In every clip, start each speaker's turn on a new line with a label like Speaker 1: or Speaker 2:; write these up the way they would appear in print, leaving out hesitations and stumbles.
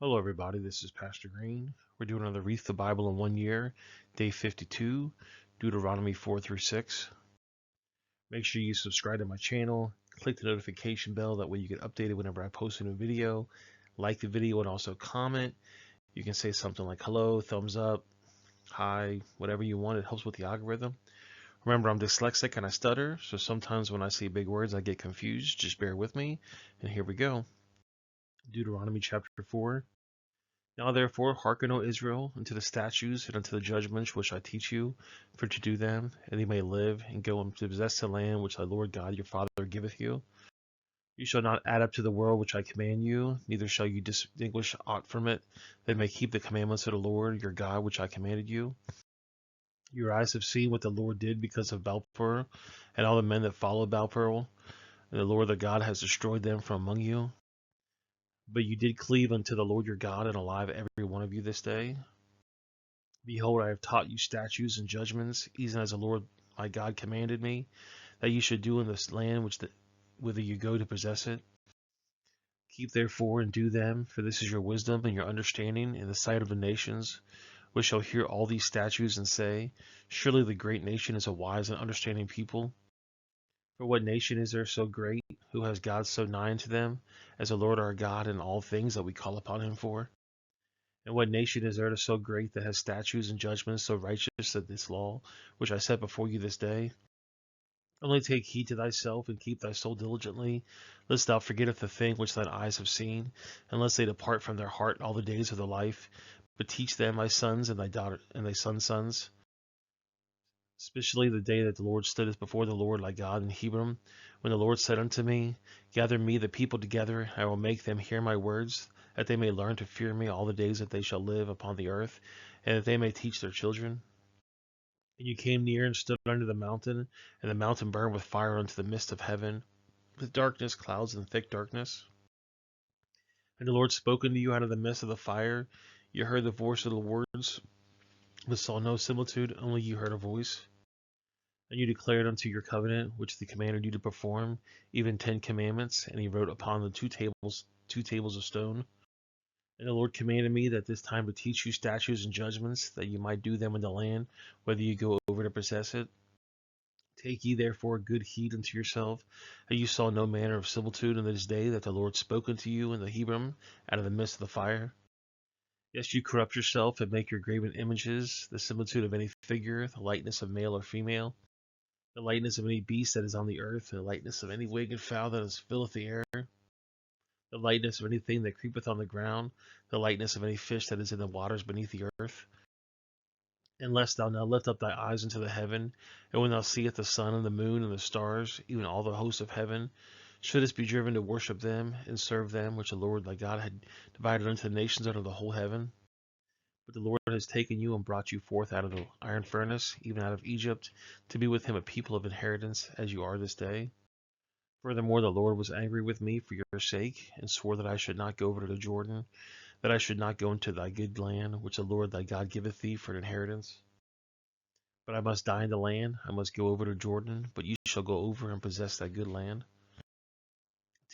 Speaker 1: Hello, everybody. This is Pastor Green. We're doing another Read the Bible in 1 year, day 52, Deuteronomy 4 through 6. Make sure you subscribe to my channel, click the notification bell. That way you get updated whenever I post a new video. Like the video and also comment. You can say something like hello, thumbs up, hi, whatever you want. It helps with the algorithm. Remember, I'm dyslexic and I stutter, so sometimes when I say big words, I get confused. Just bear with me. And here we go. Deuteronomy chapter 4. Now therefore hearken, O Israel, unto the statutes and unto the judgments which I teach you, for to do them, and ye may live, and go and to possess the land which thy Lord God your Father giveth you. You shall not add up to the world which I command you, neither shall you distinguish aught from it, that may keep the commandments of the Lord your God which I commanded you. Your eyes have seen what the Lord did because of Balpur, and all the men that followed Balpur, and the Lord the God has destroyed them from among you. But you did cleave unto the Lord your God, and alive every one of you this day. Behold, I have taught you statutes and judgments, even as the Lord my God commanded me, that you should do in this land whither you go to possess it. Keep therefore and do them, for this is your wisdom and your understanding in the sight of the nations, which shall hear all these statutes and say, surely the great nation is a wise and understanding people. For what nation is there so great, who has God so nigh unto them, as the Lord our God in all things that we call upon him for? And what nation is there so great that has statutes and judgments so righteous as this law, which I set before you this day? Only take heed to thyself, and keep thy soul diligently, lest thou forgettest the thing which thine eyes have seen, unless they depart from their heart all the days of their life. But teach them, thy sons and thy daughter and thy sons' sons, especially the day that the Lord stood before the Lord thy God in Hebron, when the Lord said unto me, gather me the people together, I will make them hear my words, that they may learn to fear me all the days that they shall live upon the earth, and that they may teach their children. And you came near and stood under the mountain, and the mountain burned with fire unto the midst of heaven, with darkness, clouds, and thick darkness. And the Lord spoke unto you out of the midst of the fire. You heard the voice of the words, but saw no similitude, only you heard a voice. And you declared unto your covenant, which he commanded you to perform, even 10 commandments, and he wrote upon the two tables of stone. And the Lord commanded me that this time to teach you statutes and judgments, that you might do them in the land, whether you go over to possess it. Take ye therefore good heed unto yourself, that you saw no manner of similitude in this day that the Lord spoke unto you in the Hebron out of the midst of the fire. Yes, you corrupt yourself and make your graven images, the similitude of any figure, the likeness of male or female, the likeness of any beast that is on the earth, the likeness of any winged fowl that filleth the air, the likeness of anything that creepeth on the ground, the likeness of any fish that is in the waters beneath the earth. Unless thou now lift up thy eyes into the heaven, and when thou seest the sun and the moon and the stars, even all the hosts of heaven, shouldest be driven to worship them and serve them, which the Lord thy God had divided unto the nations under the whole heaven. But the Lord has taken you and brought you forth out of the iron furnace, even out of Egypt, to be with him a people of inheritance, as you are this day. Furthermore, the Lord was angry with me for your sake, and swore that I should not go over to the Jordan, that I should not go into thy good land, which the Lord thy God giveth thee for an inheritance. But I must die in the land, I must go over to Jordan, but you shall go over and possess that good land.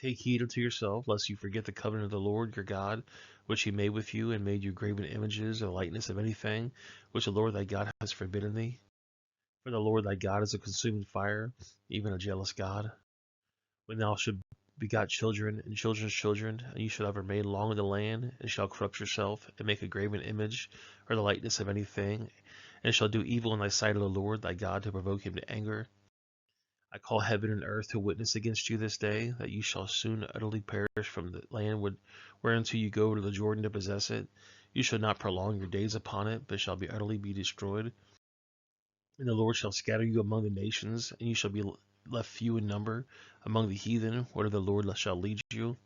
Speaker 1: Take heed unto yourself, lest you forget the covenant of the Lord your God, which he made with you, and made you graven images or likeness of anything, which the Lord thy God has forbidden thee. For the Lord thy God is a consuming fire, even a jealous God. When thou shalt begot children and children's children, and you shall have remained long in the land, and shall corrupt yourself, and make a graven image, or the likeness of anything, and shall do evil in thy sight of the Lord thy God to provoke him to anger. I call heaven and earth to witness against you this day, that you shall soon utterly perish from the land whereunto you go to the Jordan to possess it. You shall not prolong your days upon it, but shall be utterly destroyed. And the Lord shall scatter you among the nations, and you shall be left few in number among the heathen, whither the Lord shall lead you.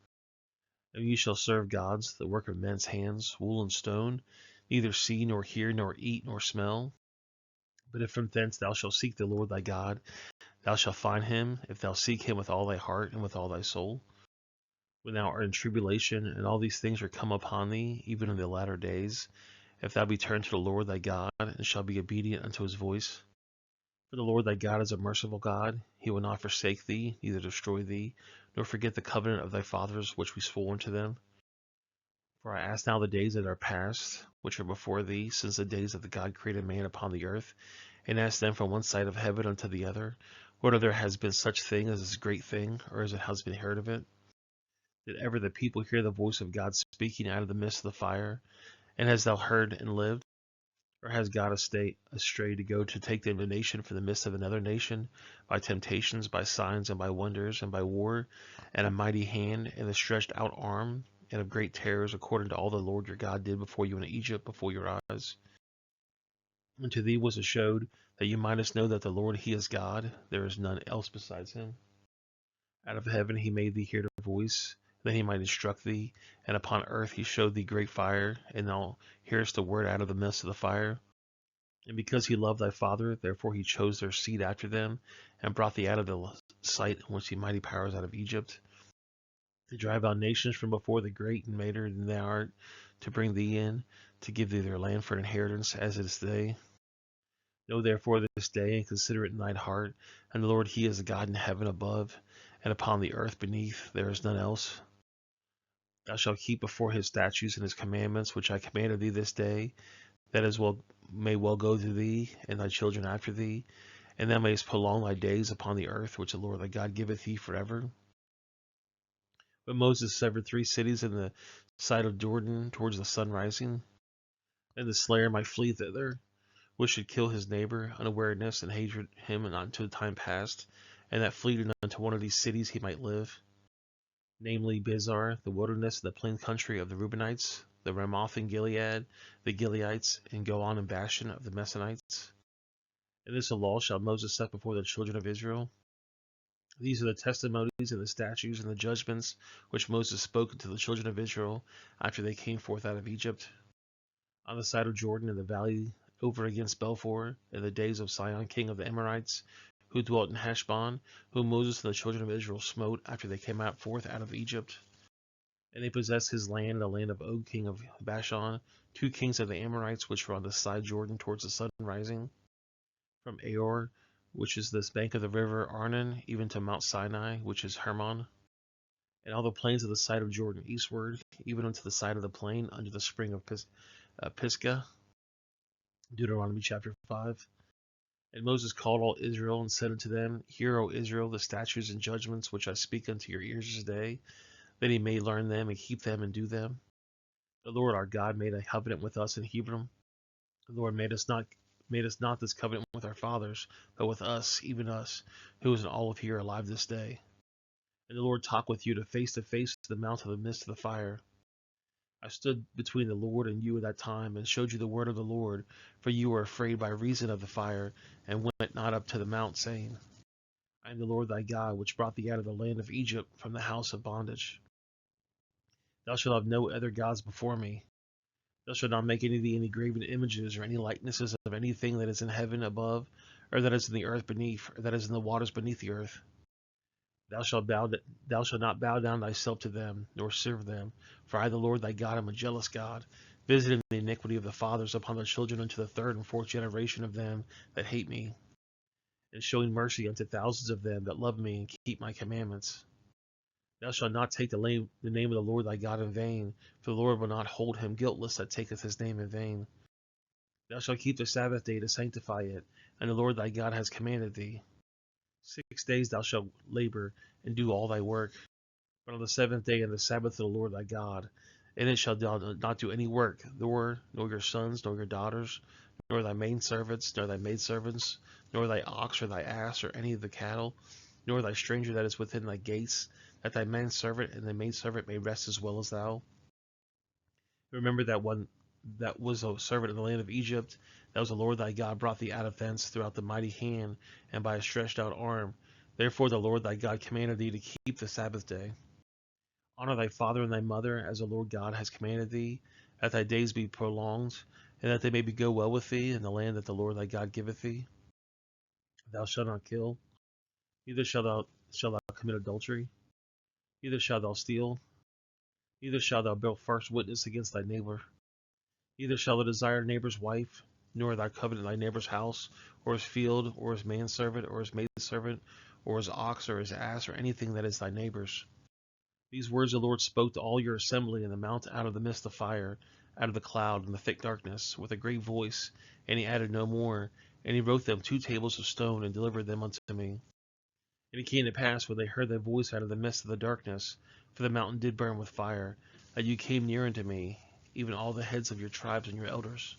Speaker 1: And you shall serve gods, the work of men's hands, wool and stone, neither see nor hear nor eat nor smell. But if from thence thou shalt seek the Lord thy God, thou shalt find him, if thou seek him with all thy heart and with all thy soul. When thou art in tribulation, and all these things are come upon thee, even in the latter days, if thou be turned to the Lord thy God, and shalt be obedient unto his voice. For the Lord thy God is a merciful God, he will not forsake thee, neither destroy thee, nor forget the covenant of thy fathers which we swore unto them. For I ask now the days that are past, which are before thee, since the days that the God created man upon the earth, and ask them from one side of heaven unto the other, whether there has been such thing as this great thing, or as it has been heard of it? Did ever the people hear the voice of God speaking out of the midst of the fire? And hast thou heard and lived? Or has God astray to go to take the nation from the midst of another nation, by temptations, by signs, and by wonders, and by war, and a mighty hand, and a stretched out arm, and of great terrors, according to all the Lord your God did before you in Egypt, before your eyes? And to thee was it showed, that you mightest know that the Lord he is God, there is none else besides him. Out of heaven he made thee hear the voice, that he might instruct thee, and upon earth he showed thee great fire, and thou hearest the word out of the midst of the fire. And because he loved thy father, therefore he chose their seed after them, and brought thee out of the sight in which the mighty powers out of Egypt, to drive out nations from before the great and greater than thou art, to bring thee in, to give thee their land for inheritance, as it is today. Know therefore this day, and consider it in thine heart, and the Lord he is a God in heaven above, and upon the earth beneath there is none else. Thou shalt keep before his statutes and his commandments, which I commanded thee this day, that as well may well go to thee and thy children after thee, and thou mayest prolong thy days upon the earth, which the Lord thy God giveth thee forever. But Moses severed 3 cities in the side of Jordan towards the sun rising, and the slayer might flee thither, which should kill his neighbor, unawareness, and hatred him unto the time past, and that fleeing unto one of these cities he might live, namely Bizar, the wilderness, the plain country of the Reubenites, the Ramoth in Gilead, the Gileadites, and Golan and Bashan of the Messonites. And this law shall Moses set before the children of Israel. These are the testimonies and the statutes and the judgments which Moses spoke to the children of Israel after they came forth out of Egypt, on the side of Jordan in the valley over against Belfor, in the days of Sihon king of the Amorites, who dwelt in Heshbon, whom Moses and the children of Israel smote after they came forth out of Egypt. And they possessed his land, the land of Og king of Bashan, 2 kings of the Amorites which were on the side Jordan towards the sun rising, from Aor, which is this bank of the river Arnon, even to Mount Sinai, which is Hermon, and all the plains of the side of Jordan eastward, even unto the side of the plain under the spring of Pisgah. Deuteronomy chapter 5. And Moses called all Israel and said unto them, Hear, O Israel, the statutes and judgments which I speak unto your ears this day, that ye may learn them and keep them and do them. The Lord our God made a covenant with us in Hebron. The Lord made us not this covenant with our fathers, but with us, even us, who is in all of here alive this day. And the Lord talked with you to face the mount of the midst of the fire. I stood between the Lord and you at that time, and showed you the word of the Lord, for you were afraid by reason of the fire, and went not up to the mount, saying, I am the Lord thy God, which brought thee out of the land of Egypt from the house of bondage. Thou shalt have no other gods before me. Thou shalt not make any graven images or any likenesses of anything that is in heaven above, or that is in the earth beneath, or that is in the waters beneath the earth. Thou shalt not bow down thyself to them, nor serve them. For I, the Lord thy God, am a jealous God, visiting the iniquity of the fathers upon the children unto the 3rd and 4th generation of them that hate me, and showing mercy unto thousands of them that love me and keep my commandments. Thou shalt not take the name of the Lord thy God in vain, for the Lord will not hold him guiltless that taketh his name in vain. Thou shalt keep the Sabbath day to sanctify it, and the Lord thy God has commanded thee. 6 days thou shalt labor and do all thy work, but on the 7th day and the Sabbath of the Lord thy God, in it shalt thou not do any work, nor your sons, nor your daughters, nor thy maidservants, nor thy maidservants, nor thy ox or thy ass, or any of the cattle, nor thy stranger that is within thy gates, that thy manservant and thy maidservant may rest as well as thou. Remember that one that was a servant in the land of Egypt, that was the Lord thy God brought thee out of thence throughout the mighty hand, and by a stretched out arm. Therefore the Lord thy God commanded thee to keep the Sabbath day. Honor thy father and thy mother, as the Lord God has commanded thee, that thy days be prolonged, and that they may go well with thee in the land that the Lord thy God giveth thee. Thou shalt not kill, neither shalt thou commit adultery, neither shalt thou steal, neither shalt thou bear false witness against thy neighbor. Neither shalt thou desire neighbor's wife, nor thy covenant thy neighbor's house, or his field, or his manservant, or his maidservant, or his ox, or his ass, or anything that is thy neighbor's. These words the Lord spoke to all your assembly in the mount out of the midst of fire, out of the cloud and the thick darkness, with a great voice, and he added no more. And he wrote them 2 tables of stone, and delivered them unto me. And it came to pass, when they heard thy voice out of the midst of the darkness, for the mountain did burn with fire, that you came near unto me, even all the heads of your tribes and your elders.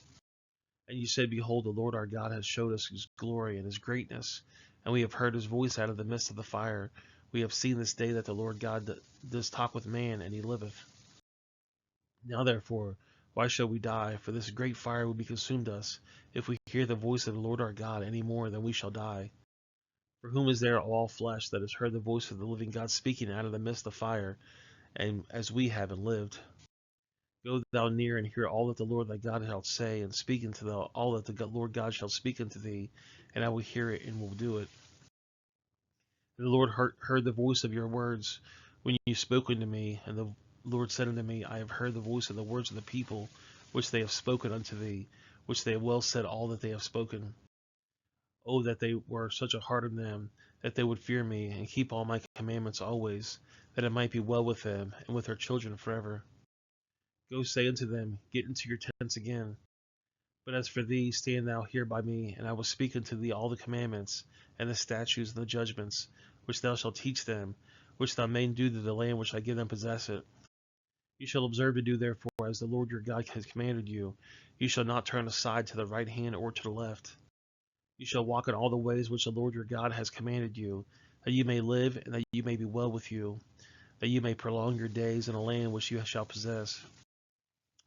Speaker 1: And you said, Behold, the Lord our God has showed us his glory and his greatness, and we have heard his voice out of the midst of the fire. We have seen this day that the Lord God does talk with man, and he liveth. Now therefore, why shall we die? For this great fire will be consumed us, if we hear the voice of the Lord our God any more, than we shall die. For whom is there of all flesh that has heard the voice of the living God speaking out of the midst of fire, and as we have and lived? Go thou near and hear all that the Lord thy God shall say, and speak unto thou all that the Lord God shall speak unto thee, and I will hear it and will do it. And the Lord heard the voice of your words when you spoke unto me, and the Lord said unto me, I have heard the voice of the words of the people, which they have spoken unto thee, which they have well said all that they have spoken. Oh, that they were such a heart in them, that they would fear me, and keep all my commandments always, that it might be well with them, and with their children forever. Go say unto them, Get into your tents again. But as for thee, stand thou here by me, and I will speak unto thee all the commandments, and the statutes, and the judgments, which thou shalt teach them, which thou mayest do to the land which I give them possess it. You shall observe to do therefore as the Lord your God has commanded you. You shall not turn aside to the right hand or to the left. You shall walk in all the ways which the Lord your God has commanded you, that you may live, and that you may be well with you, that you may prolong your days in a land which you shall possess.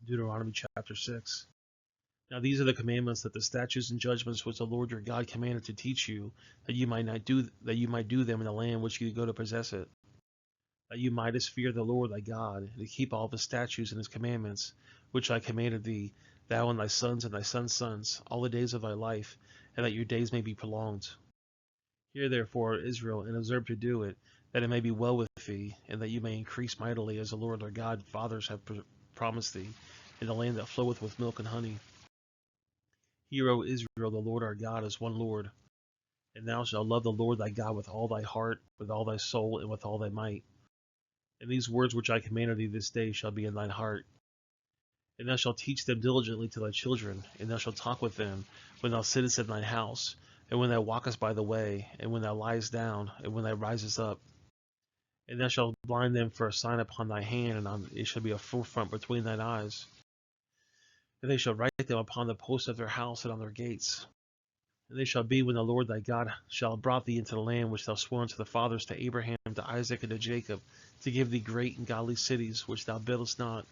Speaker 1: Deuteronomy chapter 6. Now these are the commandments, that the statutes and judgments which the Lord your God commanded to teach you, that you might do them in the land which you go to possess it, that you mightest fear the Lord thy God, and to keep all his statutes and his commandments, which I commanded thee, thou and thy sons and thy sons' sons, all the days of thy life, and that your days may be prolonged. Hear therefore, Israel, and observe to do it, that it may be well with thee, and that you may increase mightily, as the Lord our God fathers have promised thee, in the land that floweth with milk and honey. Hear, O Israel, the Lord our God is one Lord. And thou shalt love the Lord thy God with all thy heart, with all thy soul, and with all thy might. And these words which I commanded thee this day shall be in thine heart. And thou shalt teach them diligently to thy children, and thou shalt talk with them when thou sittest in thine house, and when thou walkest by the way, and when thou liest down, and when thou risest up. And thou shalt bind them for a sign upon thy hand, and it shall be a forefront between thine eyes. And they shall write them upon the posts of their house and on their gates. And they shall be when the Lord thy God shall have brought thee into the land which thou swore unto the fathers, to Abraham, to Isaac, and to Jacob, to give thee great and godly cities, which thou buildest not,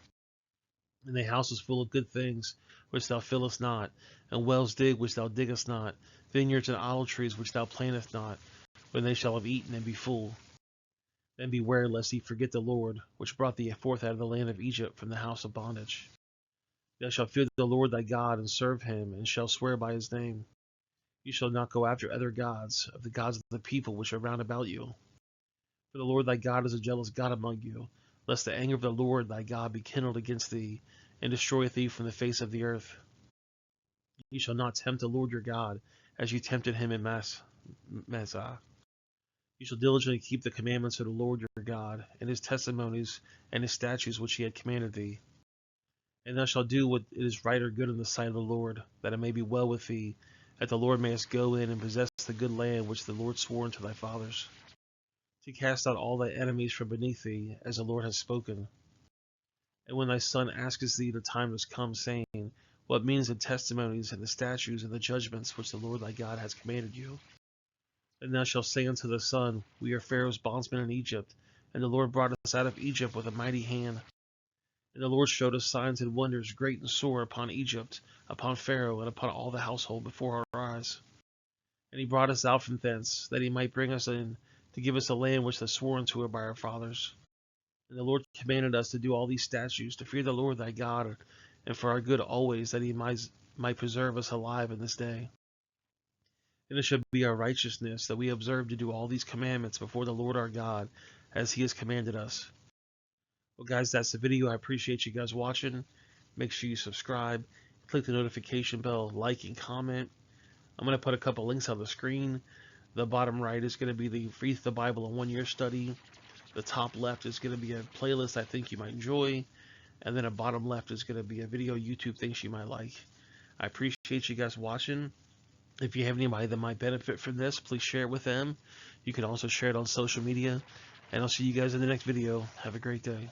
Speaker 1: and thy houses full of good things, which thou fillest not, and wells dig, which thou diggest not, vineyards and olive trees, which thou plantest not, when they shall have eaten and be full. Then beware lest ye forget the Lord, which brought thee forth out of the land of Egypt from the house of bondage. Thou shalt fear the Lord thy God, and serve him, and shalt swear by his name. You shall not go after other gods, of the gods of the people which are round about you. For the Lord thy God is a jealous God among you, lest the anger of the Lord thy God be kindled against thee, and destroyeth thee from the face of the earth. You shall not tempt the Lord your God, as you tempted him in Massah. You shall diligently keep the commandments of the Lord your God, and his testimonies and his statutes which he had commanded thee. And thou shalt do what is right or good in the sight of the Lord, that it may be well with thee, that the Lord mayest go in and possess the good land which the Lord swore unto thy fathers, to cast out all thy enemies from beneath thee, as the Lord has spoken. And when thy son asketh thee, the time is come, saying, What means the testimonies and the statutes and the judgments which the Lord thy God has commanded you? Then thou shalt say unto the son, We are Pharaoh's bondsmen in Egypt, and the Lord brought us out of Egypt with a mighty hand. And the Lord showed us signs and wonders great and sore upon Egypt, upon Pharaoh, and upon all the household before our eyes. And he brought us out from thence, that he might bring us in, to give us a land which was sworn to by our fathers. And the Lord commanded us to do all these statutes, to fear the Lord thy God, and for our good always, that he might preserve us alive in this day. And it should be our righteousness, that we observe to do all these commandments before the Lord our God, as he has commanded us. Well, guys, that's the video. I appreciate you guys watching. Make sure you subscribe, click the notification bell, like, and comment. I'm going to put a couple links on the screen. The bottom right is going to be the Read the Bible in 1 Year study. The top left is going to be a playlist I think you might enjoy, and then a bottom left is going to be a video YouTube things you might like. I appreciate you guys watching. If you have anybody that might benefit from this, please share it with them. You can also share it on social media. And I'll see you guys in the next video. Have a great day.